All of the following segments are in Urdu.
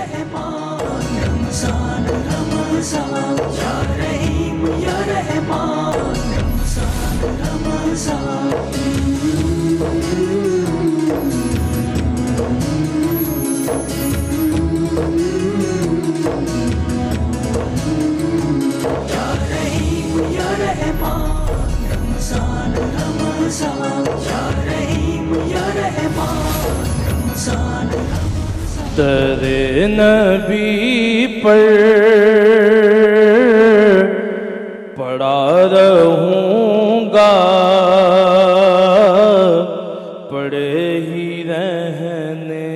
رحمان رمضان رمضان یا رحیم یا رحمان رمضان رمضان یا رحیم یا رحمان رمضان رمضان یا رحیم یا رحمان رمضان در نبی پر پڑا رہوں گا پڑے ہی رہنے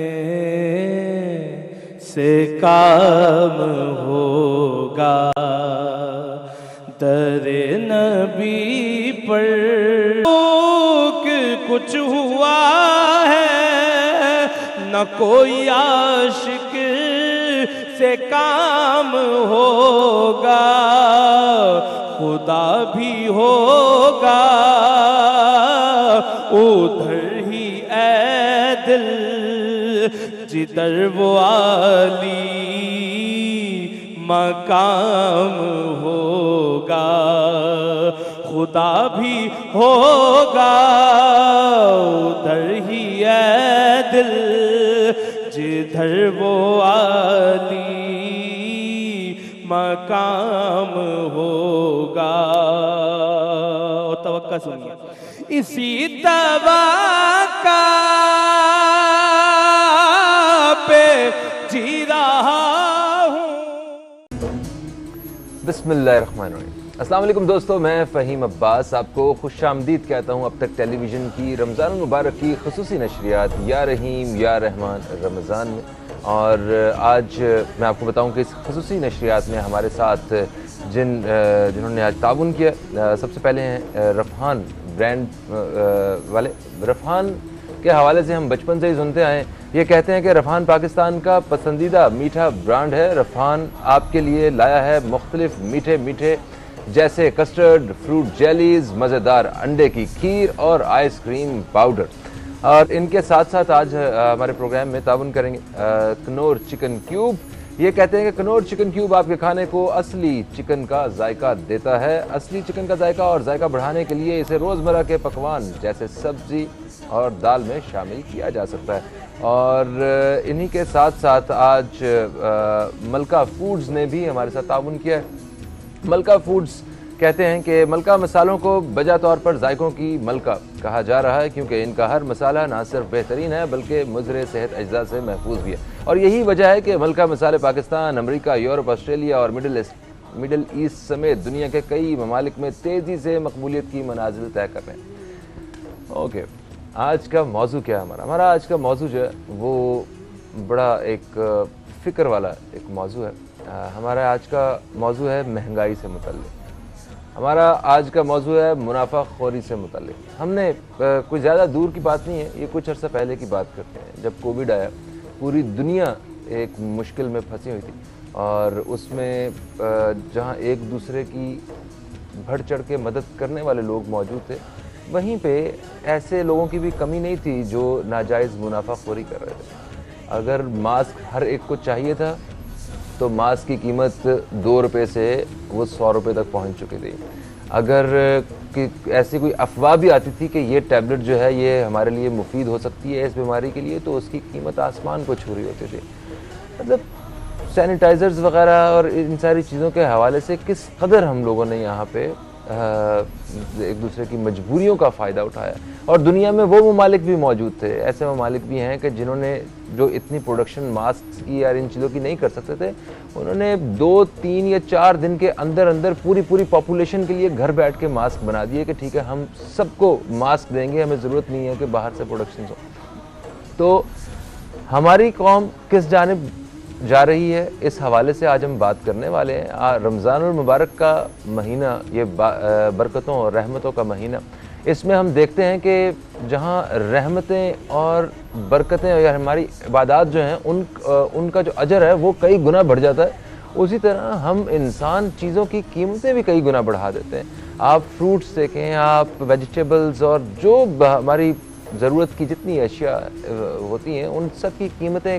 سے کام ہوگا در نبی پر کچھ ہوا ہے نہ کوئی عاشق سے کام ہوگا خدا بھی ہوگا ادھر ہی اے دل جدھر وہ عالی مقام ہوگا خدا بھی ہوگا ادھر ہی اے دل جدھر وہ عالی مقام ہوگا. اور توقع سنیے اسی توقع پہ جی رہا ہوں. بسم اللہ الرحمن الرحیم. السلام علیکم دوستو، میں فہیم عباس آپ کو خوش آمدید کہتا ہوں اب تک ٹیلی ویژن کی رمضان المبارک کی خصوصی نشریات یا رحیم یا رحمان رمضان میں. اور آج میں آپ کو بتاؤں کہ اس خصوصی نشریات میں ہمارے ساتھ جنہوں نے آج تعاون کیا، سب سے پہلے ہیں رفحان برانڈ والے. رفحان کے حوالے سے ہم بچپن سے ہی سنتے آئے ہیں. یہ کہتے ہیں کہ رفحان پاکستان کا پسندیدہ میٹھا برانڈ ہے. رفحان آپ کے لیے لایا ہے مختلف میٹھے میٹھے جیسے کسٹرڈ، فروٹ جیلیز، مزیدار انڈے کی کھیر اور آئس کریم پاؤڈر. اور ان کے ساتھ ساتھ آج ہمارے پروگرام میں تعاون کریں گے کنور چکن کیوب. یہ کہتے ہیں کہ کنور چکن کیوب آپ کے کھانے کو اصلی چکن کا ذائقہ دیتا ہے. اصلی چکن کا ذائقہ اور ذائقہ بڑھانے کے لیے اسے روزمرہ کے پکوان جیسے سبزی اور دال میں شامل کیا جا سکتا ہے. اور انہی کے ساتھ ساتھ آج ملکہ فوڈز نے بھی ہمارے ساتھ تعاون کیا ہے. ملکہ فوڈز کہتے ہیں کہ ملکہ مسالوں کو بجا طور پر ذائقوں کی ملکہ کہا جا رہا ہے کیونکہ ان کا ہر مسالہ نہ صرف بہترین ہے بلکہ مضر صحت اجزاء سے محفوظ بھی ہے. اور یہی وجہ ہے کہ ملکہ مسالے پاکستان، امریکہ، یورپ، آسٹریلیا اور مڈل ایسٹ سمیت دنیا کے کئی ممالک میں تیزی سے مقبولیت کی منازل طے کر رہے ہیں. اوکے، آج کا موضوع کیا ہے ہمارا آج کا موضوع جو ہے وہ بڑا ایک فکر والا ایک موضوع ہے. ہمارا آج کا موضوع ہے مہنگائی سے متعلق. ہمارا آج کا موضوع ہے منافع خوری سے متعلق. ہم نے کوئی زیادہ دور کی بات نہیں ہے، یہ کچھ عرصہ پہلے کی بات کرتے ہیں جب کووڈ آیا. پوری دنیا ایک مشکل میں پھنسی ہوئی تھی اور اس میں جہاں ایک دوسرے کی بڑھ چڑھ کے مدد کرنے والے لوگ موجود تھے وہیں پہ ایسے لوگوں کی بھی کمی نہیں تھی جو ناجائز منافع خوری کر رہے تھے. اگر ماسک ہر ایک کو چاہیے تھا تو ماسک کی قیمت 2 روپے سے وہ 100 روپے تک پہنچ چکی تھی. اگر ایسی کوئی افواہ بھی آتی تھی کہ یہ ٹیبلٹ جو ہے یہ ہمارے لیے مفید ہو سکتی ہے اس بیماری کے لیے تو اس کی قیمت آسمان کو چھو رہی ہوتی تھی. مطلب سینیٹائزرز وغیرہ اور ان ساری چیزوں کے حوالے سے کس قدر ہم لوگوں نے یہاں پہ ایک دوسرے کی مجبوریوں کا فائدہ اٹھایا. اور دنیا میں وہ ممالک بھی موجود تھے، ایسے ممالک بھی ہیں کہ جنہوں نے جو اتنی پروڈکشن ماسک کی اور ان چیزوں کی نہیں کر سکتے تھے انہوں نے 2، 3 یا 4 دن کے اندر پوری پاپولیشن کے لیے گھر بیٹھ کے ماسک بنا دیے کہ ٹھیک ہے ہم سب کو ماسک دیں گے، ہمیں ضرورت نہیں ہے کہ باہر سے پروڈکشنز ہو. تو ہماری قوم کس جانب جا رہی ہے اس حوالے سے آج ہم بات کرنے والے ہیں. رمضان المبارک کا مہینہ یہ برکتوں اور رحمتوں کا مہینہ، اس میں ہم دیکھتے ہیں کہ جہاں رحمتیں اور برکتیں یا ہماری عبادات جو ہیں ان کا جو اجر ہے وہ کئی گنا بڑھ جاتا ہے، اسی طرح ہم انسان چیزوں کی قیمتیں بھی کئی گنا بڑھا دیتے ہیں. آپ فروٹس دیکھیں، آپ ویجیٹیبلز اور جو ہماری ضرورت کی جتنی اشیاء ہوتی ہیں ان سب کی قیمتیں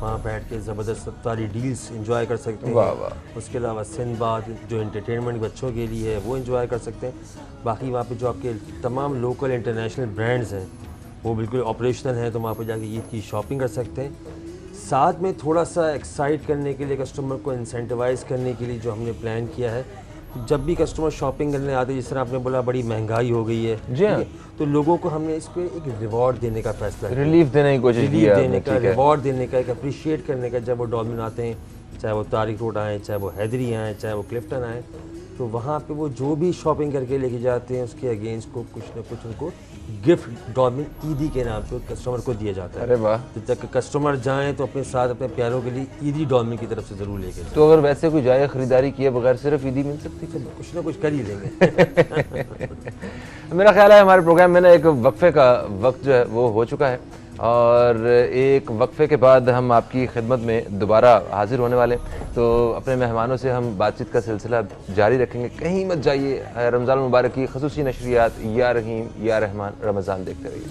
وہاں بیٹھ کے زبردست ساری ڈیلز انجوائے کر سکتے واہ ہیں. واہ. اس کے علاوہ سندباد جو انٹرٹینمنٹ بچوں کے لیے ہے وہ انجوائے کر سکتے ہیں. باقی وہاں پہ جو آپ کے تمام لوکل انٹرنیشنل برانڈز ہیں وہ بالکل آپریشنل ہیں, تو وہاں پہ جا کے عید کی شاپنگ کر سکتے ہیں. ساتھ میں تھوڑا سا ایکسائٹ کرنے کے لیے, کسٹمر کو انسینٹیوائز کرنے کے لیے جو ہم نے پلان کیا ہے, جب بھی کسٹمر شاپنگ کرنے آتے ہیں, جس طرح آپ نے بولا بڑی مہنگائی ہو گئی ہے, جی ہاں, تو لوگوں کو ہم نے اس پہ ایک ریوارڈ دینے کا فیصلہ کیا, ریلیف دینے کی کوشش کی ریلیف ہے. دینے کا, ٹھیک ہے. ریوارڈ دینے کا, ایک اپریشیٹ کرنے کا. جب وہ ڈولمن آتے ہیں, چاہے وہ طارق روڈ آئیں, چاہے وہ حیدری آئیں, چاہے وہ کلفٹن آئیں, تو وہاں پہ وہ جو بھی شاپنگ کر کے لے کے جاتے ہیں اس کے اگینسٹ کو کچھ نہ کچھ ان کو گفٹ ڈولمن عیدی کے نام پہ کسٹمر کو دیا جاتا ہے. ارے واہ. جب تک کسٹمر جائیں تو اپنے ساتھ اپنے پیاروں کے لیے عیدی ڈولمن کی طرف سے ضرور لے کے جائیں. تو اگر ویسے کوئی جائے خریداری کیے بغیر صرف عیدی مل سکتی ہے؟ کچھ نہ کچھ کر ہی لیں گے. میرا خیال ہے ہمارے پروگرام میں نا ایک وقفے کا وقت جو ہے وہ ہو چکا ہے, اور ایک وقفے کے بعد ہم آپ کی خدمت میں دوبارہ حاضر ہونے والے ہیں. تو اپنے مہمانوں سے ہم بات چیت کا سلسلہ جاری رکھیں گے, کہیں مت جائیے. رمضان المبارک کی خصوصی نشریات یا رحیم یا رحمان رمضان دیکھتے رہیے.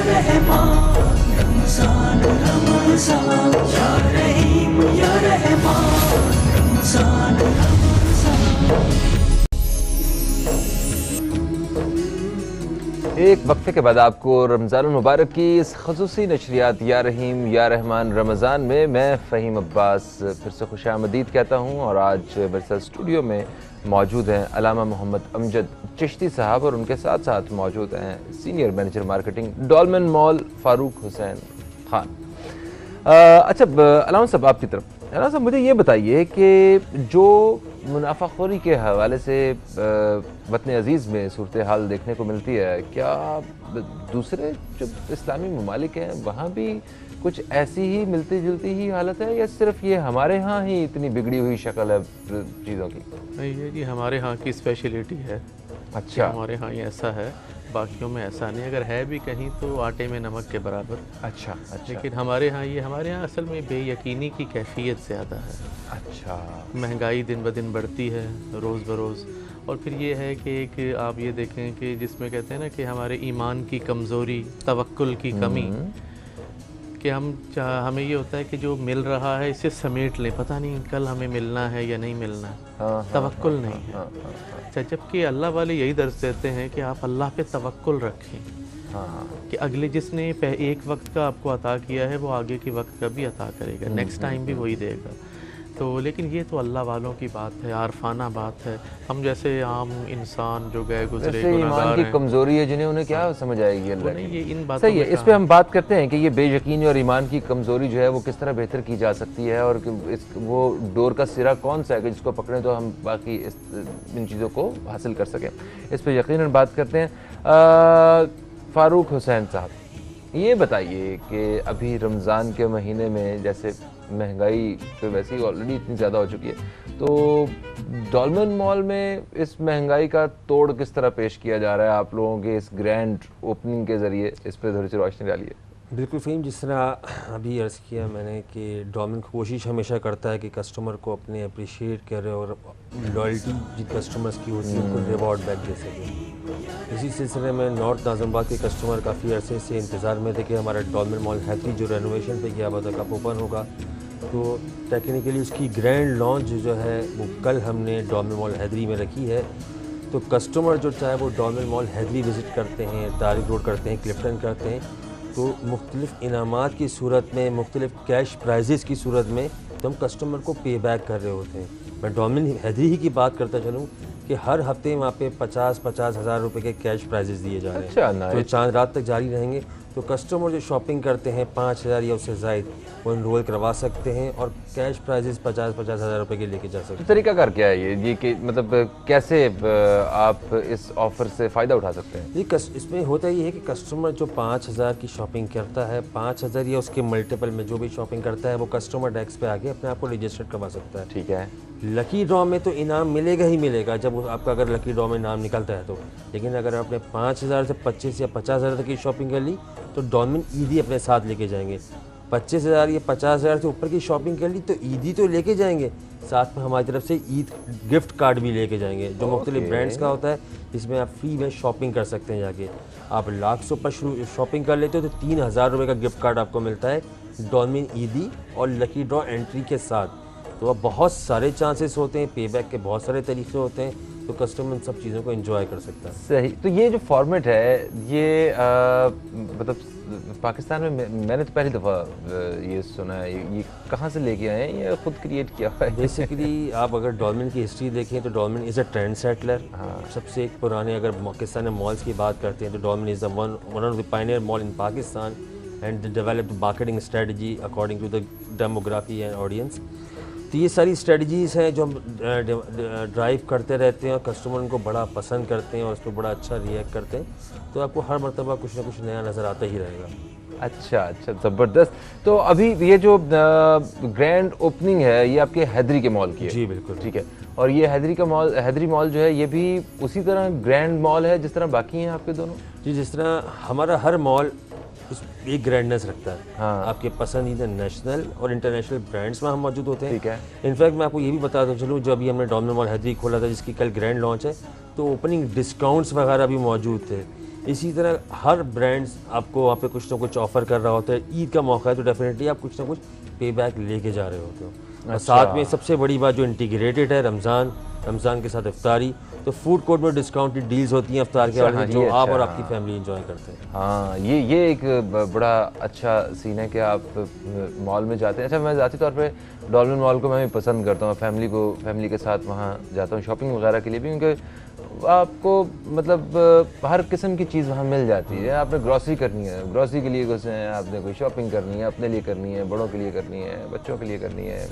رحمان رمضان رمضان یا رحیم یا رحمان رمضان رمضان. ایک وقفے کے بعد آپ کو رمضان المبارک کی اس خصوصی نشریات یا رحیم یا رحمان رمضان میں فہیم عباس پھر سے خوش آمدید کہتا ہوں. اور آج میرے ساتھ اسٹوڈیو میں موجود ہیں علامہ محمد امجد چشتی صاحب, اور ان کے ساتھ ساتھ موجود ہیں سینئر مینیجر مارکیٹنگ ڈولمن مال فاروق حسین خان. اچھا علامہ صاحب, آپ کی طرف علامہ صاحب مجھے یہ بتائیے کہ جو منافع خوری کے حوالے سے وطن عزیز میں صورتحال دیکھنے کو ملتی ہے, کیا دوسرے جو اسلامی ممالک ہیں وہاں بھی کچھ ایسی ہی ملتی جلتی ہی حالت ہے, یا صرف یہ ہمارے ہاں ہی اتنی بگڑی ہوئی شکل ہے چیزوں کی؟ نہیں, یہ جی ہمارے ہاں کی اسپیشلٹی ہے. اچھا, ہمارے ہاں یہ ایسا ہے, باقیوں میں ایسا نہیں. اگر ہے بھی کہیں تو آٹے میں نمک کے برابر. اچھا اچھا. لیکن ہمارے ہاں اصل میں بے یقینی کی کیفیت زیادہ ہے. اچھا, مہنگائی دن بدن بڑھتی ہے روز بروز. اور پھر یہ ہے کہ ایک آپ یہ دیکھیں کہ جس میں کہتے ہیں نا کہ ہمارے ایمان کی کمزوری, توکل کی کمی, کہ ہمیں یہ ہوتا ہے کہ جو مل رہا ہے اسے سمیٹ لیں, پتہ نہیں کل ہمیں ملنا ہے یا نہیں ملنا ہے, توکل نہیں ہے. اچھا, جبکہ اللہ والے یہی درس دیتے ہیں کہ آپ اللہ پہ توکل رکھیں, کہ اگلے جس نے ایک وقت کا آپ کو عطا کیا ہے وہ آگے کے وقت کا بھی عطا کرے گا, نیکسٹ ٹائم بھی وہی دے گا. تو لیکن یہ تو اللہ والوں کی بات ہے, عارفانہ بات ہے. ہم جیسے عام انسان جو گئے گزرے ایمان کی کمزوری ہے جنہیں انہیں کیا سمجھ آئے گی اللہ کی, یہ ان باتوں صحیح ہے. اس پہ ہم بات کرتے ہیں کہ یہ بے یقینی اور ایمان کی کمزوری جو ہے وہ کس طرح بہتر کی جا سکتی ہے, اور وہ ڈور کا سرا کون سا ہے کہ جس کو پکڑیں تو ہم باقی ان چیزوں کو حاصل کر سکیں. اس پہ یقیناً بات کرتے ہیں. فاروق حسین صاحب, یہ بتائیے کہ ابھی رمضان کے مہینے میں جیسے مہنگائی تو ویسے ہی آلریڈی اتنی زیادہ ہو چکی ہے, تو ڈولمن مال میں اس مہنگائی کا توڑ کس طرح پیش کیا جا رہا ہے آپ لوگوں کے اس گرینڈ اوپننگ کے ذریعے؟ اس پہ تھوڑی سی روشنی ڈالیے. بالکل فہیم, جس طرح ابھی عرض کیا میں نے کہ ڈولمن کوشش ہمیشہ کرتا ہے کہ کسٹمر کو اپنے اپریشیٹ کرے اور لائلٹی جن کسٹمرز کی ہوتی ہے ان کو ریوارڈ بیک دے سکے. اسی سلسلے میں نارتھ ناظم آباد کے کسٹمر کافی عرصے سے انتظار میں تھے کہ ہمارا ڈولمن مال حیدری جو رینوویشن پہ کیا ہوا تھا کب اوپن ہوگا. تو ٹیکنیکلی اس کی گرینڈ لانچ جو ہے وہ کل ہم نے ڈولمن مال حیدری میں رکھی ہے. تو کسٹمر جو چاہے وہ ڈولمن مال حیدری وزٹ کرتے ہیں, طارق روڈ کرتے ہیں, کلفٹن کرتے ہیں, تو مختلف انعامات کی صورت میں, مختلف کیش پرائزز کی صورت میں تو ہم کسٹمر کو پے بیک کر رہے ہوتے ہیں. میں ڈولمن حیدری ہی کی بات کرتا چلوں کہ ہر ہفتے وہاں پہ 50 ہزار روپے کے کیش پرائزز دیے جا رہے ہیں, جو چاند رات تک جاری رہیں گے. تو کسٹمر جو شاپنگ کرتے ہیں 5,000 یا اس سے زائد وہ انرول کروا سکتے ہیں اور کیش پرائزز 50 ہزار روپے کے لے کے جا سکتے ہیں. طریقہ کار کیا ہے یہ کہ مطلب کیسے آپ اس آفر سے فائدہ اٹھا سکتے ہیں؟ جی, اس میں ہوتا یہ ہے کہ کسٹمر جو 5,000 کی شاپنگ کرتا ہے, 5,000 یا اس کے ملٹیپل میں جو بھی شاپنگ کرتا ہے وہ کسٹمر ڈیسک پہ آ کے اپنے آپ کو رجسٹر کروا سکتا ہے. ٹھیک ہے. لکی ڈرا میں تو انعام ملے گا ہی ملے گا جب آپ کا اگر لکی ڈرا میں انعام نکلتا ہے تو, لیکن اگر آپ نے 5,000 سے 25 یا 50,000 تک کی شاپنگ کر لی تو ڈولمن عیدی اپنے ساتھ لے کے جائیں گے. 25,000 یا 50,000 سے اوپر کی شاپنگ کر لی تو عیدی تو لے کے جائیں گے، ساتھ میں ہماری طرف سے عید گفٹ کارڈ بھی لے کے جائیں گے جو مختلف برانڈس کا ہوتا ہے، جس میں آپ فری میں شاپنگ کر سکتے ہیں جا کے. آپ لاکھ سے اوپر شاپنگ کر لیتے ہو تو 3,000 روپے کا گفٹ کارڈ آپ کو ملتا ہے ڈولمن عیدی اور لکی ڈرا انٹری کے ساتھ. تو اب بہت سارے چانسز ہوتے ہیں، پے بیک کے بہت سارے طریقے ہوتے ہیں، تو کسٹمر ان سب چیزوں کو انجوائے کر سکتا ہے. صحیح. تو یہ جو فارمیٹ ہے یہ مطلب پاکستان میں نے تو پہلی دفعہ یہ سنا ہے، یہ کہاں سے لے کے آئے ہیں یا خود کریٹ کیا ہوا ہے؟ بیسیکلی آپ اگر ڈولمن کی ہسٹری دیکھیں تو ڈولمن از اے ٹرینڈ سیٹلر. سب سے ایک پرانے اگر پاکستان میں مالس کی بات کرتے ہیں تو Dolmen is one of the pioneer mall in Pakistan and developed marketing strategy according to the demography and audience. تو یہ ساری اسٹریٹجیز ہیں جو ہم ڈرائیو کرتے رہتے ہیں اور کسٹمر ان کو بڑا پسند کرتے ہیں اور اس پہ بڑا اچھا ریئیکٹ کرتے ہیں. تو آپ کو ہر مرتبہ کچھ نہ کچھ نیا نظر آتا ہی رہے گا. اچھا اچھا زبردست. تو ابھی یہ جو گرینڈ اوپننگ ہے یہ آپ کے حیدری کے مال کی ہے؟ جی بالکل. ٹھیک ہے. اور یہ حیدری مال جو ہے یہ بھی اسی طرح گرینڈ مال ہے جس طرح باقی ہیں آپ کے دونوں؟ جی جس طرح ہمارا ہر مال ایک گرینڈنس رکھتا ہے. آپ کے پسندیدہ نیشنل اور انٹرنیشنل برانڈس میں ہم موجود ہوتے ہیں. ٹھیک ہے. انفیکٹ میں آپ کو یہ بھی بتا دوں چلوں جو ابھی ہم نے ڈولمن مال حیدری کھولا تھا جس کی کل گرینڈ لانچ ہے تو اوپننگ ڈسکاؤنٹس وغیرہ بھی موجود تھے. اسی طرح ہر برانڈس آپ کو وہاں پہ کچھ نہ کچھ آفر کر رہا ہوتا ہے. عید کا موقع ہے تو ڈیفینیٹلی آپ کچھ نہ کچھ پے بیک لے کے جا رہے ہوتے ہو. اور ساتھ میں سب سے بڑی بات جو انٹیگریٹڈ ہے رمضان کے ساتھ افطاری، تو فوڈ کورٹ میں ڈسکاؤنٹڈ ڈیلز ہوتی ہیں افطار کے حوالے سے جو آپ اور آپ کی فیملی انجوائے کرتے ہیں. ہاں یہ ایک بڑا اچھا سین ہے کہ آپ مال میں جاتے ہیں. اچھا میں ذاتی طور پہ ڈولمن مال کو میں بھی پسند کرتا ہوں، فیملی کے ساتھ وہاں جاتا ہوں شاپنگ وغیرہ کے لیے بھی، کیونکہ آپ کو مطلب ہر قسم کی چیز وہاں مل جاتی ہے. آپ نے گروسری کرنی ہے، گروسری کے لیے گھسے ہیں، آپ نے کوئی شاپنگ کرنی ہے اپنے لیے کرنی ہے، بڑوں کے لیے کرنی ہے، بچوں کے لیے کرنی ہے،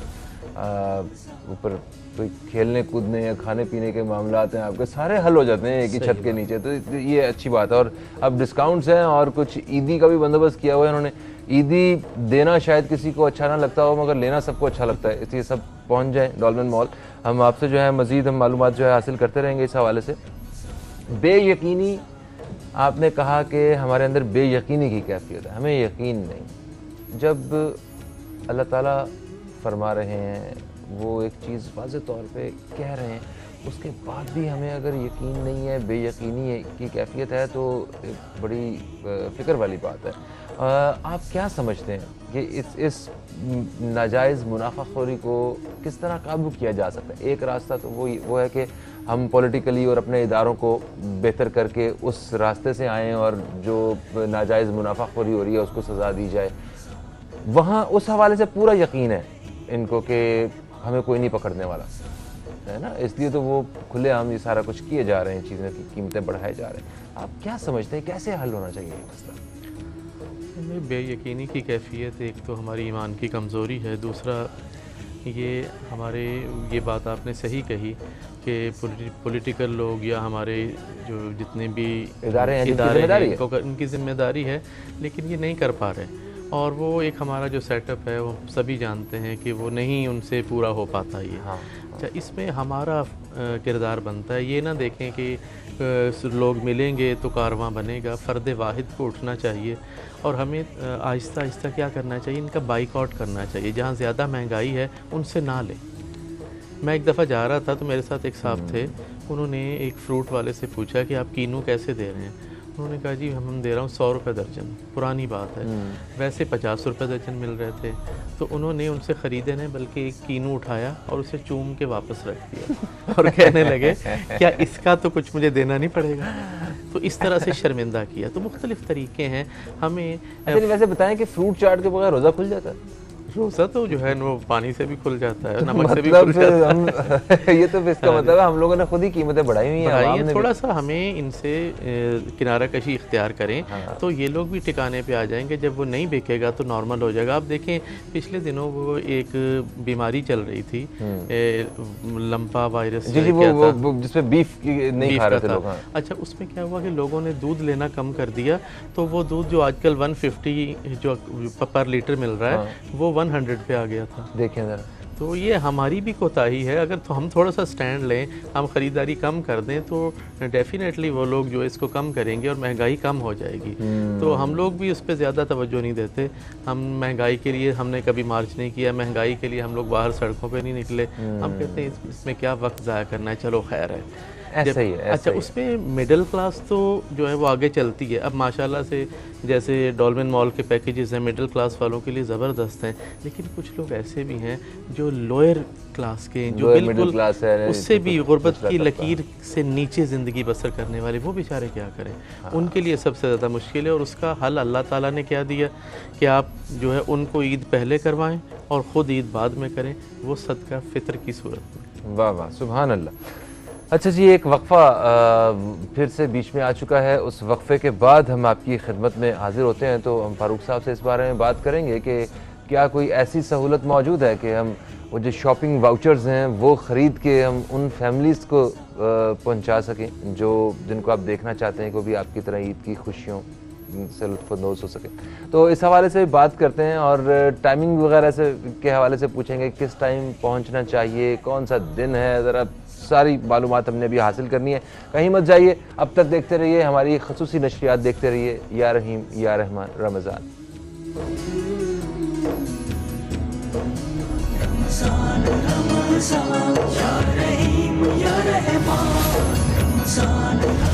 اوپر کوئی کھیلنے کودنے یا کھانے پینے کے معاملات ہیں آپ کے سارے حل ہو جاتے ہیں ایک ہی چھت کے نیچے. تو یہ اچھی بات ہے. اور اب ڈسکاؤنٹس ہیں اور کچھ عیدی کا بھی بندوبست کیا ہوا ہے انہوں نے. عیدی دینا شاید کسی کو اچھا نہ لگتا ہو مگر لینا سب کو اچھا لگتا ہے، اس لیے سب پہنچ جائیں ڈولمن مال. ہم آپ سے جو ہے مزید ہم معلومات جو ہے حاصل کرتے رہیں گے اس حوالے سے. بے یقینی آپ نے کہا کہ ہمارے اندر بے یقینی کی کیفیت ہے، ہمیں یقین نہیں. جب اللہ تعالیٰ فرما رہے ہیں وہ ایک چیز واضح طور پہ کہہ رہے ہیں اس کے بعد بھی ہمیں اگر یقین نہیں ہے، بے یقینی کی کیفیت ہے تو ایک بڑی فکر والی بات ہے. آپ کیا سمجھتے ہیں کہ اس ناجائز منافع خوری کو کس طرح قابو کیا جا سکتا ہے؟ ایک راستہ تو وہ ہے کہ ہم پولیٹیکلی اور اپنے اداروں کو بہتر کر کے اس راستے سے آئیں اور جو ناجائز منافع خوری ہو رہی ہے اس کو سزا دی جائے. وہاں اس حوالے سے پورا یقین ہے ان کو کہ ہمیں کوئی نہیں پکڑنے والا ہے نا، اس لیے تو وہ کھلے عام یہ سارا کچھ کیے جا رہے ہیں، چیزیں کی قیمتیں بڑھائے جا رہے ہیں. آپ کیا سمجھتے ہیں کیسے حل ہونا چاہیے یہ مسئلہ؟ بے یقینی کی کیفیت ایک تو ہماری ایمان کی کمزوری ہے، دوسرا یہ بات آپ نے صحیح کہی کہ پولیٹیکل لوگ یا ہمارے جو جتنے بھی ادارے ہیں ان کی ذمہ داری ہے لیکن یہ نہیں کر پا رہے. اور وہ ایک ہمارا جو سیٹ اپ ہے وہ سبھی جانتے ہیں کہ وہ نہیں ان سے پورا ہو پاتا یہ. اچھا اس میں ہمارا کردار بنتا ہے، یہ نہ دیکھیں کہ لوگ ملیں گے تو کارواں بنے گا. فرد واحد کو اٹھنا چاہیے اور ہمیں آہستہ آہستہ کیا کرنا چاہیے، ان کا بائیک آؤٹ کرنا چاہیے. جہاں زیادہ مہنگائی ہے ان سے نہ لیں. میں ایک دفعہ جا رہا تھا تو میرے ساتھ ایک صاحب تھے، انہوں نے ایک فروٹ والے سے پوچھا کہ آپ کینو کیسے دے رہے ہیں؟ انہوں نے کہا جی ہم دے رہا ہوں 100 روپے درجن. پرانی بات ہے، ویسے 50 روپے درجن مل رہے تھے. تو انہوں نے ان سے خریدے نہیں بلکہ ایک کینو اٹھایا اور اسے چوم کے واپس رکھ دیا اور کہنے لگے کیا اس کا تو کچھ مجھے دینا نہیں پڑے گا. تو اس طرح سے شرمندہ کیا. تو مختلف طریقے ہیں ہمیں. ویسے بتائیں کہ فروٹ چاٹ کے بغیر روزہ کھل جاتا ہے؟ روزہ تو جو ہے وہ پانی سے بھی کھل جاتا ہے، نمک سے بھی کھل جاتا ہے. یہ تو اس کا مطلب ہے ہم لوگوں نے خود ہی قیمتیں بڑھائی ہوئی ہیں. تھوڑا سا ہمیں ان سے کنارہ کشی اختیار کریں تو یہ لوگ بھی ٹھکانے پہ آ جائیں گے. جب وہ نہیں بکے گا تو نارمل ہو جائے گا. آپ دیکھیں پچھلے دنوں وہ ایک بیماری چل رہی تھی لمپا وائرس جس میں بیف نہیں کھا رہے تھے لوگ. اچھا اس میں کیا ہوا کہ لوگوں نے دودھ لینا کم کر دیا تو وہ دودھ جو آج کل 150 جو پر لیٹر مل رہا ہے وہ 100 پہ آ گیا تھا. دیکھیں ذرا تو یہ ہماری بھی کوتاہی ہے. اگر تو ہم تھوڑا سا سٹینڈ لیں, ہم خریداری کم کر دیں تو ڈیفینیٹلی وہ لوگ جو اس کو کم کریں گے اور مہنگائی کم ہو جائے گی. تو ہم لوگ بھی اس پہ زیادہ توجہ نہیں دیتے. ہم مہنگائی کے لیے ہم نے کبھی مارچ نہیں کیا, مہنگائی کے لیے ہم لوگ باہر سڑکوں پہ نہیں نکلے. ہم کہتے ہیں اس میں کیا وقت ضائع کرنا ہے, چلو خیر ہے. ایسا ہی ہے. اچھا, اس میں مڈل کلاس تو جو ہے وہ آگے چلتی ہے. اب ماشاءاللہ سے جیسے ڈولمن مال کے پیکیجز ہیں مڈل کلاس والوں کے لیے زبردست ہیں, لیکن کچھ لوگ ایسے بھی ہیں جو لوئر کلاس کے, جو بالکل اس سے بھی غربت کی لکیر سے نیچے زندگی بسر کرنے والے, وہ بیچارے کیا کریں. ان کے لیے سب سے زیادہ مشکل ہے, اور اس کا حل اللہ تعالیٰ نے کیا دیا کہ آپ جو ہے ان کو عید پہلے کروائیں اور خود عید بعد میں کریں, وہ صدقہ فطر کی صورت میں. واہ واہ, سبحان اللہ. اچھا جی, ایک وقفہ پھر سے بیچ میں آ چکا ہے. اس وقفے کے بعد ہم آپ کی خدمت میں حاضر ہوتے ہیں. تو ہم فاروق صاحب سے اس بارے میں بات کریں گے کہ کیا کوئی ایسی سہولت موجود ہے کہ ہم وہ جو شاپنگ واؤچرز ہیں وہ خرید کے ہم ان فیملیز کو پہنچا سکیں جن کو آپ دیکھنا چاہتے ہیں کہ وہ بھی آپ کی طرح عید کی خوشیوں سے لطف اندوز ہو سکے. تو اس حوالے سے بات کرتے ہیں اور ٹائمنگ وغیرہ کے حوالے سے پوچھیں گے کس ٹائم پہنچنا چاہیے, کون سا دن ہے, ذرا ساری معلومات ہم نے بھی حاصل کرنی ہے. کہیں مت جائیے, اب تک دیکھتے رہیے ہماری خصوصی نشریات, دیکھتے رہیے یا رحیم یا رحمان رمضان. رمضان رمضان یا رحیم یا رحمان رمضان رمضان.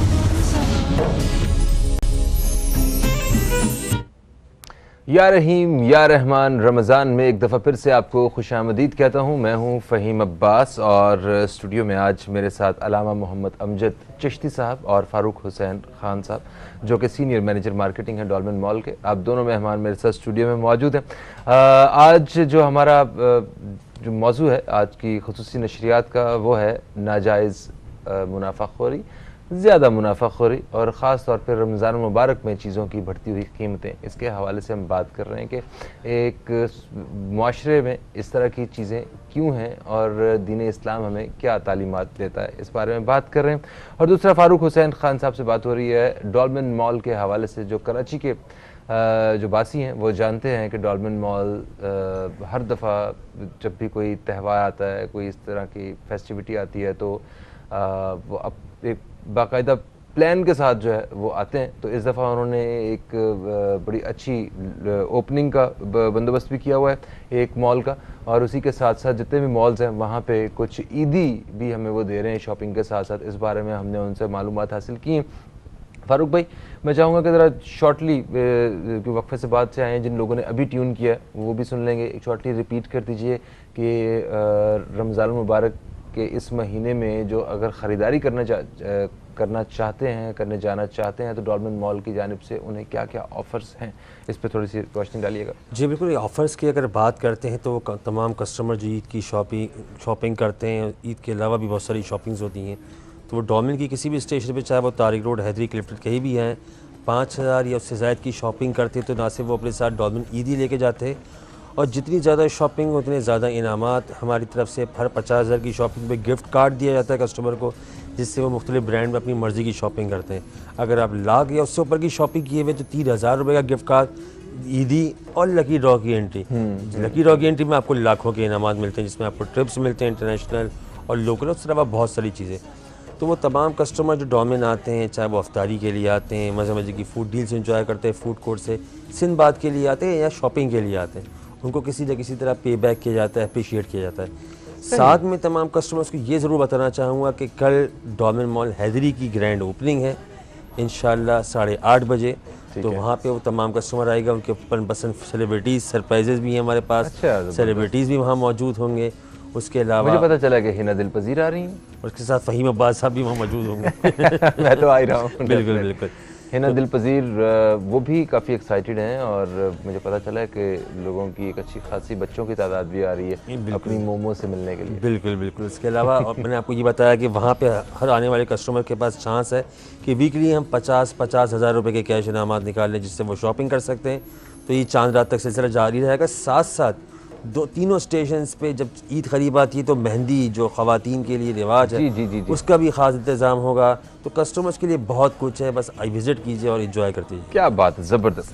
یا رحیم یا رحمان رمضان میں ایک دفعہ پھر سے آپ کو خوش آمدید کہتا ہوں. میں ہوں فہیم عباس اور اسٹوڈیو میں آج میرے ساتھ علامہ محمد امجد چشتی صاحب اور فاروق حسین خان صاحب جو کہ سینئر مینیجر مارکیٹنگ ہیں ڈولمن مال کے. آپ دونوں مہمان میرے ساتھ اسٹوڈیو میں موجود ہیں. آج جو ہمارا جو موضوع ہے آج کی خصوصی نشریات کا وہ ہے ناجائز منافع خوری, زیادہ منافع خوری, اور خاص طور پہ رمضان المبارک میں چیزوں کی بڑھتی ہوئی قیمتیں. اس کے حوالے سے ہم بات کر رہے ہیں کہ ایک معاشرے میں اس طرح کی چیزیں کیوں ہیں اور دین اسلام ہمیں کیا تعلیمات دیتا ہے, اس بارے میں بات کر رہے ہیں. اور دوسرا فاروق حسین خان صاحب سے بات ہو رہی ہے ڈولمن مال کے حوالے سے. جو کراچی کے جو باسی ہیں وہ جانتے ہیں کہ ڈولمن مال ہر دفعہ جب بھی کوئی تہوار آتا ہے, کوئی اس طرح کی فیسٹیوٹی آتی ہے تو وہ اب ایک باقاعدہ پلان کے ساتھ جو ہے وہ آتے ہیں. تو اس دفعہ انہوں نے ایک بڑی اچھی اوپننگ کا بندوبست بھی کیا ہوا ہے ایک مال کا, اور اسی کے ساتھ ساتھ جتنے بھی مالز ہیں وہاں پہ کچھ عیدی بھی ہمیں وہ دے رہے ہیں شاپنگ کے ساتھ ساتھ. اس بارے میں ہم نے ان سے معلومات حاصل کی ہیں. فاروق بھائی, میں چاہوں گا کہ ذرا شارٹلی وقفے سے بات سے آئے ہیں, جن لوگوں نے ابھی ٹیون کیا ہے وہ بھی سن لیں گے. ایک شارٹلی ریپیٹ کر دیجئے کہ رمضان المبارک کے اس مہینے میں جو اگر خریداری کرنا چاہتے ہیں, کرنے جانا چاہتے ہیں تو ڈولمن مال کی جانب سے انہیں کیا کیا آفرز ہیں, اس پہ تھوڑی سی روشنی ڈالیے گا. جی بالکل, آفرز کی اگر بات کرتے ہیں تو تمام کسٹمر جو عید کی شاپنگ کرتے ہیں, عید کے علاوہ بھی بہت ساری شاپنگز ہوتی ہیں, تو وہ ڈولمن کی کسی بھی اسٹیشن پہ, چاہے وہ طارق روڈ, حیدری, کلفٹن کہیں بھی ہیں, 5000 یا اس سے زائد کی شاپنگ کرتے تو نہ صرف وہ اپنے ساتھ ڈولمن عیدی لے کے جاتے ہیں, اور جتنی زیادہ شاپنگ اتنے زیادہ انعامات ہماری طرف سے. ہر 50,000 کی شاپنگ پہ گفٹ کارڈ دیا جاتا ہے کسٹمر کو, جس سے وہ مختلف برانڈ میں اپنی مرضی کی شاپنگ کرتے ہیں. اگر آپ لاکھ یا اس سے اوپر کی شاپنگ کیے ہوئے تو 30,000 روپے کا گفٹ کارڈ, عیدی اور لکی ڈرا کی انٹری. لکی ڈرا کی انٹری میں آپ کو لاکھوں کے انعامات ملتے ہیں, جس میں آپ کو ٹرپس ملتے ہیں انٹرنیشنل اور لوکل, اس طرح بہت ساری چیزیں. تو وہ تمام کسٹمر جو ڈولمن آتے ہیں, چاہے وہ افطاری کے لیے آتے ہیں, مزے کی فوڈ ڈیلز انجوائے کرتے ہیں فوڈ کورٹ سے, سندھ باد کے لیے آتے ہیں یا شاپنگ کے لیے آتے ہیں, ان کو کسی نہ کسی طرح پے بیک کیا جاتا ہے, اپریشیٹ کیا جاتا ہے. ساتھ میں تمام کسٹمرز کو یہ ضرور بتانا چاہوں گا کہ کل ڈولمن مال حیدری کی گرینڈ اوپننگ ہے انشاءاللہ 8:30 بجے. تو وہاں پہ وہ تمام کسٹمر آئے گا, ان کے من پسند سیلیبریٹیز, سرپرائزز بھی ہیں ہمارے پاس, سیلیبریٹیز بھی وہاں موجود ہوں گے. اس کے علاوہ مجھے پتہ چلا کہ ہنا دل پذیر آ رہی ہیں, اور اس کے ساتھ فہیم عباس صاحب بھی وہاں موجود ہوں گے. میں تو آ ہی رہا ہوں. بالکل بالکل. ہنا دل پذیر وہ بھی کافی ایکسائٹیڈ ہیں, اور مجھے پتہ چلا ہے کہ لوگوں کی ایک اچھی خاصی بچوں کی تعداد بھی آ رہی ہے اپنی مومو سے ملنے کے لیے. بالکل بالکل. اس کے علاوہ میں نے آپ کو یہ بتایا کہ وہاں پہ ہر آنے والے کسٹمر کے پاس چانس ہے کہ ویکلی ہم 50 ہزار روپے کے کیش انعامات نکال لیں, جس سے وہ شاپنگ کر سکتے ہیں. تو یہ چاند رات تک سلسلہ جاری رہے گا. ساتھ ساتھ تینوں اسٹیشنز پہ جب عید قریب آتی ہے تو مہندی جو خواتین کے لیے رواج ہے اس کا بھی خاص انتظام ہوگا. تو کسٹمرز کے لیے بہت کچھ ہے, بس وزٹ کیجیے اور انجوائے کرتے ہیں. کیا بات ہے, زبردست.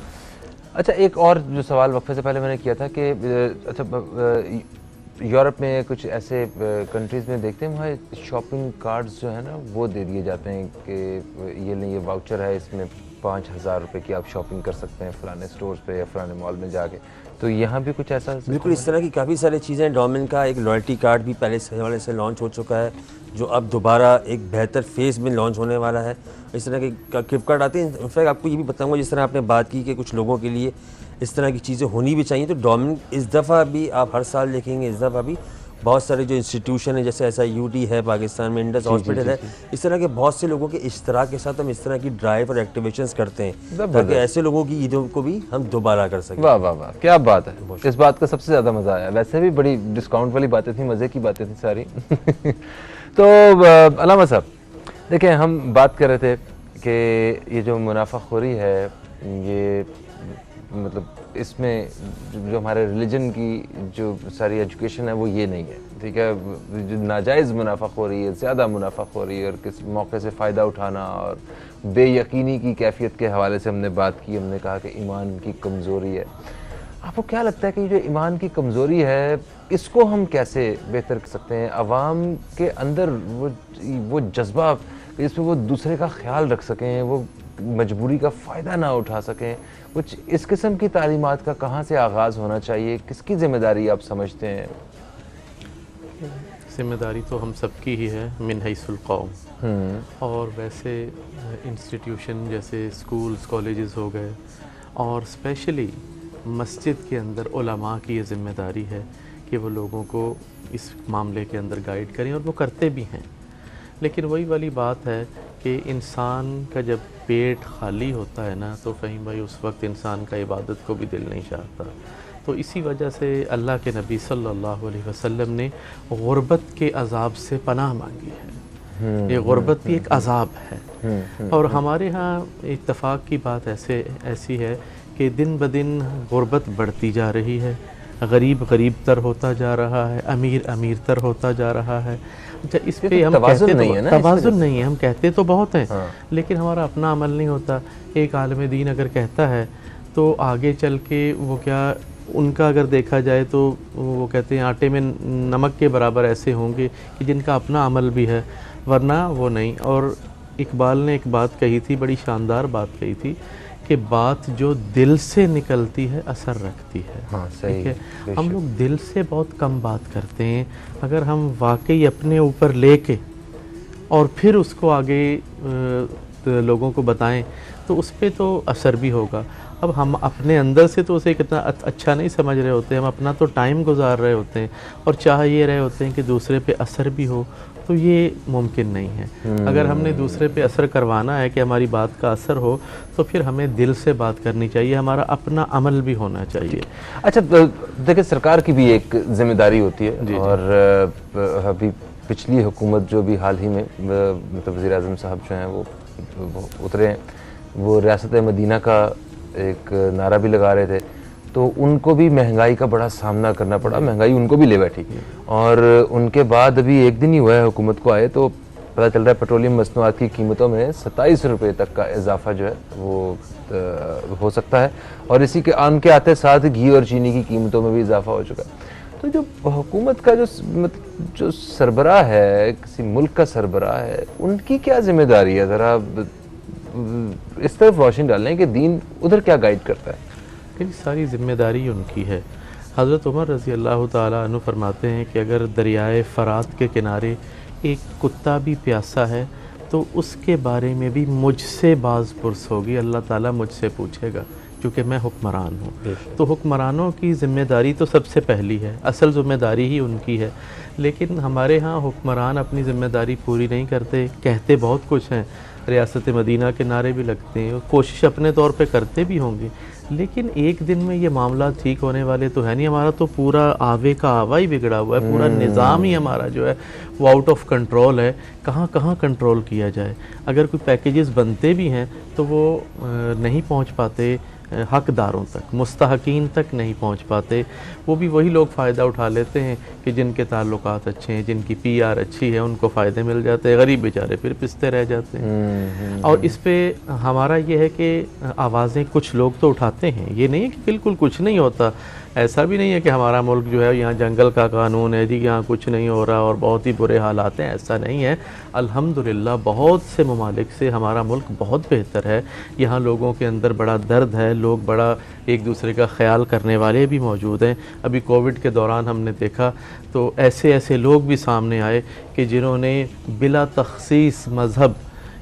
اچھا, ایک اور جو سوال وقفے سے پہلے میں نے کیا تھا کہ اچھا یورپ میں کچھ ایسے کنٹریز میں دیکھتے ہیں وہاں شاپنگ کارڈز جو ہے نا وہ دے دیے جاتے ہیں کہ یہ لیں، یہ واؤچر ہے، اس میں 5,000 روپے کی آپ شاپنگ کر سکتے ہیں فلانے سٹورز پہ یا فلانے مال میں جا کے. تو یہاں بھی کچھ ایسا بالکل اس طرح کی کافی ساری چیزیں. ڈومین کا ایک لائلٹی کارڈ بھی پہلے سے حوالے سے لانچ ہو چکا ہے جو اب دوبارہ ایک بہتر فیز میں لانچ ہونے والا ہے. اس طرح کے گفٹ کارڈ آتے ہیں. انفیکٹ آپ کو یہ بھی بتاؤں گا جس طرح آپ نے بات کی کہ کچھ لوگوں کے لیے اس طرح کی چیزیں ہونی بھی چاہیے، تو ڈومین اس دفعہ بھی آپ ہر سال دیکھیں گے اس دفعہ بھی بہت سارے جو انسٹیٹیوشن ہیں جیسے SIUT ہے پاکستان میں، انڈس ہاسپٹل ہے، اس طرح کے بہت سے لوگوں کے اشتراک کے ساتھ ہم اس طرح کی ڈرائیو اور ایکٹیویشنز کرتے ہیں تاکہ ایسے لوگوں کی عیدوں کو بھی ہم دوبارہ کر سکیں. واہ واہ واہ کیا بات ہے. اس بات کا سب سے زیادہ مزہ آیا. ویسے بھی بڑی ڈسکاؤنٹ والی باتیں تھیں، مزے کی باتیں تھیں ساری. تو علامہ صاحب دیکھیں، ہم بات کر رہے تھے کہ یہ جو منافع خوری ہے یہ مطلب اس میں جو ہمارے ریلیجن کی جو ساری ایجوکیشن ہے وہ یہ نہیں ہے، ٹھیک ہے. جو ناجائز منافع خوری ہے، زیادہ منافع خوری اور کسی موقع سے فائدہ اٹھانا اور بے یقینی کی کیفیت کے حوالے سے ہم نے بات کی. ہم نے کہا کہ ایمان کی کمزوری ہے. آپ کو کیا لگتا ہے کہ یہ جو ایمان کی کمزوری ہے اس کو ہم کیسے بہتر کر سکتے ہیں؟ عوام کے اندر وہ جذبہ اس پہ وہ دوسرے کا خیال رکھ سکیں، وہ مجبوری کا فائدہ نہ اٹھا سکیں، کچھ اس قسم کی تعلیمات کا کہاں سے آغاز ہونا چاہیے؟ کس کی ذمہ داری آپ سمجھتے ہیں؟ ذمہ داری تو ہم سب کی ہی ہے من حیث القوم. اور ویسے انسٹیٹیوشن جیسے اسکولز کالجز ہو گئے اور اسپیشلی مسجد کے اندر علماء کی یہ ذمہ داری ہے کہ وہ لوگوں کو اس معاملے کے اندر گائیڈ کریں، اور وہ کرتے بھی ہیں. لیکن وہی والی بات ہے کہ انسان کا جب پیٹ خالی ہوتا ہے نا تو فہیم بھائی اس وقت انسان کا عبادت کو بھی دل نہیں چاہتا. تو اسی وجہ سے اللہ کے نبی صلی اللہ علیہ وسلم نے غربت کے عذاب سے پناہ مانگی ہے. یہ غربت بھی ایک عذاب ہے. اور ہمارے ہاں اتفاق کی بات ایسی ہے کہ دن بدن غربت بڑھتی جا رہی ہے، غریب غریب تر ہوتا جا رہا ہے، امیر امیر تر ہوتا جا رہا ہے. اچھا اس پہ ہم توازن نہیں ہے، ہم کہتے تو بہت ہیں لیکن ہمارا اپنا عمل نہیں ہوتا. ایک عالم دین اگر کہتا ہے تو آگے چل کے وہ کیا ان کا اگر دیکھا جائے تو وہ کہتے ہیں آٹے میں نمک کے برابر ایسے ہوں گے کہ جن کا اپنا عمل بھی ہے، ورنہ وہ نہیں. اور اقبال نے ایک بات کہی تھی، بڑی شاندار بات کہی تھی کہ بات جو دل سے نکلتی ہے اثر رکھتی ہے. ٹھیک ہے، ہم لوگ دل سے بہت کم بات کرتے ہیں. اگر ہم واقعی اپنے اوپر لے کے اور پھر اس کو آگے لوگوں کو بتائیں تو اس پہ تو اثر بھی ہوگا. اب ہم اپنے اندر سے تو اسے کتنا اچھا نہیں سمجھ رہے ہوتے، ہم اپنا تو ٹائم گزار رہے ہوتے ہیں اور چاہ یہ رہے ہوتے ہیں کہ دوسرے پہ اثر بھی ہو، تو یہ ممکن نہیں ہے. اگر ہم نے دوسرے پہ اثر کروانا ہے کہ ہماری بات کا اثر ہو تو پھر ہمیں دل سے بات کرنی چاہیے، ہمارا اپنا عمل بھی ہونا چاہیے. اچھا دیکھیں، سرکار کی بھی ایک ذمہ داری ہوتی ہے اور ابھی پچھلی حکومت جو بھی حال ہی میں مطلب وزیر اعظم صاحب جو ہیں وہ اترے ہیں، وہ ریاست مدینہ کا ایک نعرہ بھی لگا رہے تھے، تو ان کو بھی مہنگائی کا بڑا سامنا کرنا پڑا. مہنگائی ان کو بھی لے بیٹھی اور ان کے بعد ابھی ایک دن ہی ہوا ہے حکومت کو آئے تو پتہ چل رہا ہے پیٹرولیم مصنوعات کی قیمتوں میں 27 روپے تک کا اضافہ جو ہے وہ ہو سکتا ہے. اور اسی کے ان کے آتے ساتھ گھی اور چینی کی قیمتوں میں بھی اضافہ ہو چکا ہے. تو جو حکومت کا جو سربراہ ہے، کسی ملک کا سربراہ ہے، ان کی کیا ذمہ داری ہے؟ ذرا اس طرف روشنی ڈالیں کہ دین ادھر کیا گائیڈ کرتا ہے. ساری ذمہ داری ان کی ہے. حضرت عمر رضی اللہ تعالیٰ عنہ فرماتے ہیں کہ اگر دریائے فرات کے کنارے ایک کتا بھی پیاسا ہے تو اس کے بارے میں بھی مجھ سے باز پرس ہوگی، اللہ تعالیٰ مجھ سے پوچھے گا کیونکہ میں حکمران ہوں. تو حکمرانوں کی ذمہ داری تو سب سے پہلی ہے، اصل ذمہ داری ہی ان کی ہے. لیکن ہمارے ہاں حکمران اپنی ذمہ داری پوری نہیں کرتے. کہتے بہت کچھ ہیں، ریاست مدینہ کے نعرے بھی لگتے ہیں، کوشش اپنے طور پہ کرتے بھی ہوں گے، لیکن ایک دن میں یہ معاملات ٹھیک ہونے والے تو ہے نہیں. ہمارا تو پورا آوے کا آوا ہی بگڑا ہوا ہے، پورا نظام ہی ہمارا جو ہے وہ آؤٹ آف کنٹرول ہے. کہاں کہاں کنٹرول کیا جائے؟ اگر کوئی پیکیجز بنتے بھی ہیں تو وہ نہیں پہنچ پاتے حقداروں تک، مستحقین تک نہیں پہنچ پاتے. وہ بھی وہی لوگ فائدہ اٹھا لیتے ہیں کہ جن کے تعلقات اچھے ہیں، جن کی PR اچھی ہے، ان کو فائدے مل جاتے ہیں. غریب بیچارے پھر پستے رہ جاتے ہیں. اور اس پہ ہمارا یہ ہے کہ آوازیں کچھ لوگ تو اٹھاتے ہیں، یہ نہیں ہے کہ بالکل کچھ نہیں ہوتا، ایسا بھی نہیں ہے کہ ہمارا ملک جو ہے یہاں جنگل کا قانون ہے جی یہاں کچھ نہیں ہو رہا اور بہت ہی برے حالات ہیں، ایسا نہیں ہے۔ الحمدللہ بہت سے ممالک سے ہمارا ملک بہت بہتر ہے، یہاں لوگوں کے اندر بڑا درد ہے، لوگ بڑا ایک دوسرے کا خیال کرنے والے بھی موجود ہیں۔ ابھی کووڈ کے دوران ہم نے دیکھا تو ایسے لوگ بھی سامنے آئے کہ جنہوں نے بلا تخصیص مذہب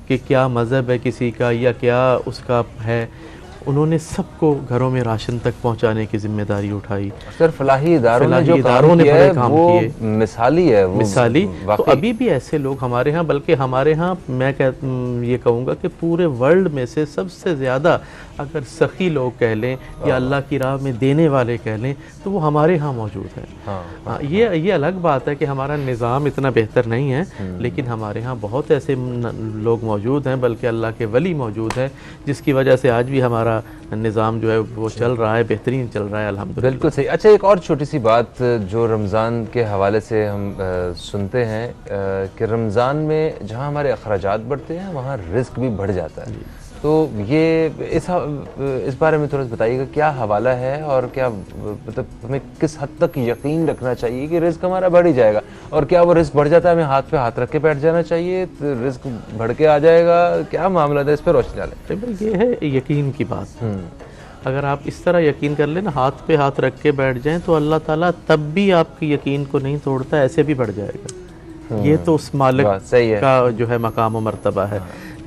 کہ کیا مذہب ہے کسی کا یا کیا اس کا ہے، انہوں نے سب کو گھروں میں راشن تک پہنچانے کی ذمہ داری اٹھائی۔ سر فلاحی اداروں نے جو اداروں کام نے کیا بڑے ہے کام وہ کیے، مثالی ہے، وہ مثالی۔ تو واقعی ابھی بھی ایسے لوگ ہمارے ہاں، بلکہ ہمارے ہاں میں یہ کہوں گا کہ پورے ورلڈ میں سے سب سے زیادہ اگر سخی لوگ کہہ لیں یا اللہ کی راہ میں دینے والے کہہ لیں تو وہ ہمارے ہاں موجود ہیں۔ ہاں، یہ الگ بات ہے کہ ہمارا نظام اتنا بہتر نہیں ہے، لیکن ہمارے ہاں بہت ایسے لوگ موجود ہیں، بلکہ اللہ کے ولی موجود ہیں، جس کی وجہ سے آج بھی ہمارا نظام جو ہے وہ چل رہا ہے، بہترین چل رہا ہے الحمدللہ۔ بالکل صحیح۔ اچھا ایک اور چھوٹی سی بات جو رمضان کے حوالے سے ہم سنتے ہیں کہ رمضان میں جہاں ہمارے اخراجات بڑھتے ہیں وہاں رزق بھی بڑھ جاتا ہے، تو یہ اس بارے میں تھوڑا سا بتائیے گا کیا حوالہ ہے اور کیا مطلب ہمیں کس حد تک یقین رکھنا چاہیے کہ رزق ہمارا بڑھ ہی جائے گا، اور کیا وہ رزق بڑھ جاتا ہے ہمیں ہاتھ پہ ہاتھ رکھ کے بیٹھ جانا چاہیے، رزق بڑھ کے آ جائے گا، کیا معاملہ ہے اس پہ روشنی ڈالیں؟ یہ ہے یقین کی بات۔ اگر آپ اس طرح یقین کر لیں نا، ہاتھ پہ ہاتھ رکھ کے بیٹھ جائیں تو اللہ تعالیٰ تب بھی آپ کی یقین کو نہیں توڑتا، ایسے بھی بڑھ جائے گا۔ یہ تو اس مالک کا جو ہے مقام و مرتبہ ہے،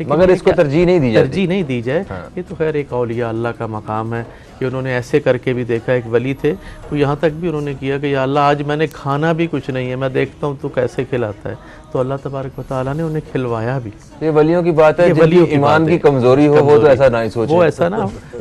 مگر اس کو ترجیح نہیں دی جاتی، ترجیح نہیں دی جائے۔ یہ تو خیر ایک اولیاء اللہ کا مقام ہے کہ انہوں نے ایسے کر کے بھی دیکھا۔ ایک ولی تھے وہ یہاں تک بھی انہوں نے کیا کہ یا اللہ آج میں نے کھانا بھی کچھ نہیں ہے، میں دیکھتا ہوں تو کیسے کھلاتا ہے، تو اللہ تبارک و تعالیٰ نے انہیں کھلوایا بھی۔ یہ ولیوں کی بات ہے، جن کی ایمان کی کمزوری ہو وہ تو ایسا نہ ہی سوچے، وہ ایسا نہ۔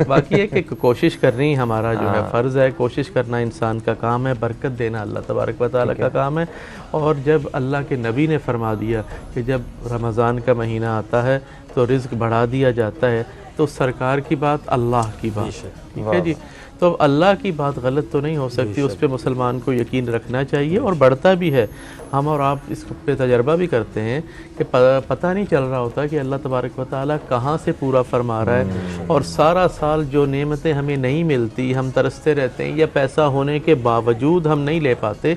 باقی ہے کہ کوشش کرنی ہمارا جو ہے فرض ہے، کوشش کرنا انسان کا کام ہے، برکت دینا اللہ تبارک و تعالیٰ کا کام ہے۔ اور جب اللہ کے نبی نے فرما دیا کہ جب رمضان کا مہینہ آتا ہے تو رزق بڑھا دیا جاتا ہے، تو سرکار کی بات اللہ کی بات، ٹھیک ہے جی۔ تو اب اللہ کی بات غلط تو نہیں ہو سکتی، اس پہ مسلمان کو یقین رکھنا چاہیے، اور بڑھتا بھی ہے۔ ہم اور آپ اس پہ تجربہ بھی کرتے ہیں کہ پتہ نہیں چل رہا ہوتا کہ اللہ تبارک و تعالیٰ کہاں سے پورا فرما رہا ہے، اور سارا سال جو نعمتیں ہمیں نہیں ملتی، ہم ترستے رہتے ہیں یا پیسہ ہونے کے باوجود ہم نہیں لے پاتے،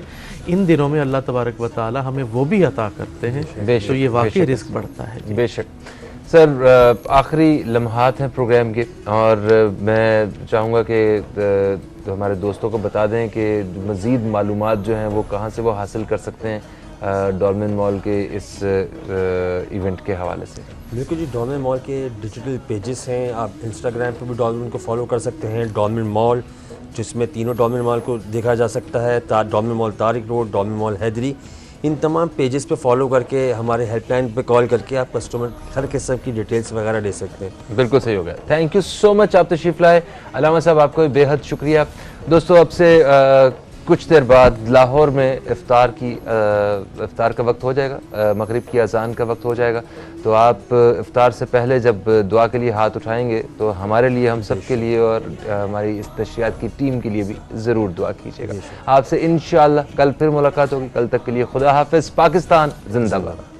ان دنوں میں اللہ تبارک و تعالیٰ ہمیں وہ بھی عطا کرتے ہیں، تو یہ واقعی رزق بڑھتا ہے۔ بے شک۔ سر آخری لمحات ہیں پروگرام کے، اور میں چاہوں گا کہ ہمارے دوستوں کو بتا دیں کہ مزید معلومات جو ہیں وہ کہاں سے وہ حاصل کر سکتے ہیں ڈولمن مال کے اس ایونٹ کے حوالے سے۔ بالکل جی، ڈولمن مال کے ڈیجیٹل پیجز ہیں، آپ انسٹاگرام پہ بھی ڈولمن کو فالو کر سکتے ہیں، ڈولمن مال جس میں تینوں ڈولمن مال کو دیکھا جا سکتا ہے، ڈولمن مال طارق روڈ، ڈولمن مال حیدری، ان تمام پیجز پہ فالو کر کے ہمارے ہیلپ لائن پہ کال کر کے آپ کسٹمر ہر قسم کی ڈیٹیلز وغیرہ لے سکتے ہیں۔ بالکل صحیح ہو گیا، تھینک یو سو مچ، آپ تشریف لائے علامہ صاحب، آپ کو بے حد شکریہ۔ دوستو اب سے کچھ دیر بعد لاہور میں افطار کا وقت ہو جائے گا، مغرب کی اذان کا وقت ہو جائے گا، تو آپ افطار سے پہلے جب دعا کے لیے ہاتھ اٹھائیں گے تو ہمارے لیے، ہم سب کے لیے اور ہماری اس نشریات کی ٹیم کے لیے بھی ضرور دعا کیجیے گا۔ آپ سے انشاءاللہ کل پھر ملاقات ہوگی، کل تک کے لیے خدا حافظ، پاکستان زندہ باد۔